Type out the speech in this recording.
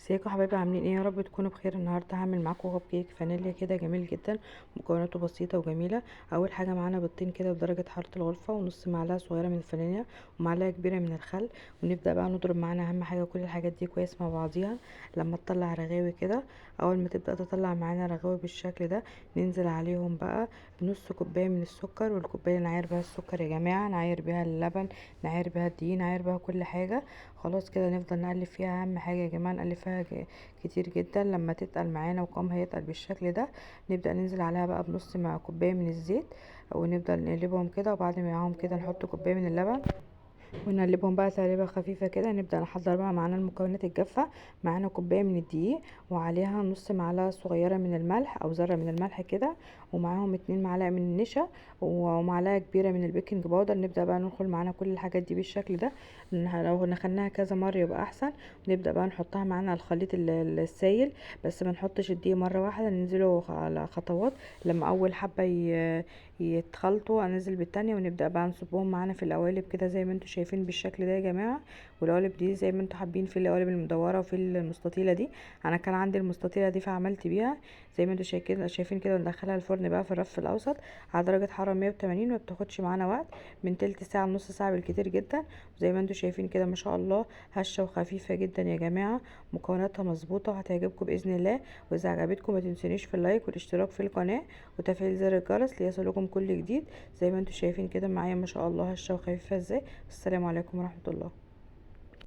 ازيكم يا حبايبي، عاملين ايه؟ يا رب تكونوا بخير. النهارده هعمل معاكم كب كيك فانيليا كده جميل جدا. مكوناته بسيطه وجميله. اول حاجه معانا بيضتين كده بدرجه حراره الغرفه، ونص معلقه صغيره من الفانيليا، ومعلقه كبيره من الخل. ونبدا بقى نضرب معانا اهم حاجه كل الحاجات دي كويس مع بعضيها لما تطلع رغاوي كده. اول ما تبدا تطلع معانا رغاوي بالشكل ده، ننزل عليهم بقى بنص كوبايه من السكر. والكوبايه اللي نعاير بيها السكر يا جماعه، نعاير بيها اللبن، نعاير بيها الدقيق، نعاير بيها كل حاجه. خلاص كده نفضل نقلب فيها. اهم حاجه يا جماعه نقلب فيها كتير جدا. لما تتقل معانا وقوامها يتقل بالشكل ده، نبدا ننزل عليها بقى بنص مع كوبايه من الزيت، ونفضل نقلبهم كده. وبعد ما معاهم كده نحط كوبايه من اللبن، ونقلبهم بقى تقليبه خفيفه كده. نبدا نحضر بقى معانا المكونات الجافه. معانا كوبايه من الدقيق، وعليها نص معلقه صغيره من الملح او ذره من الملح كده، ومعاهم 2 معلقه من النشا، ومعلقه كبيره من البيكنج باودر. نبدا بقى ندخل معانا كل الحاجات دي بالشكل ده. لو نخلناها كذا مره يبقى احسن. نبدا بقى نحطها معانا على الخليط السائل، بس ما نحطش الدقيق مره واحده، ننزله على خطوات. لما اول حبه يتخلطوا انزل بالتانية، ونبدا بقى نصبهم معانا في القوالب كده زي ما انتم شايفين بالشكل ده يا جماعه. والقوالب دي زي ما انتم حابين، في القوالب المدوره وفي المستطيله دي. انا كان عندي المستطيله دي فعملت بيها زي ما انتم شايفين كده. وندخلها الفرن بقى في الرف الاوسط على درجه حراره 180. ما بتاخدش معانا وقت، من تلت ساعه لنص ساعه بالكتير جدا. وزي ما انتم شايفين كده ما شاء الله، هشه وخفيفه جدا يا جماعه. مكوناتها مظبوطه وهتعجبكم باذن الله. واذا عجبتكم ما تنسونيش في اللايك والاشتراك في القناه وتفعيل زر الجرس ليصلكم كل جديد. زي ما انتم شايفين كده معايا ما شاء الله هشه وخفيفه ازاي. السلام عليكم ورحمه الله.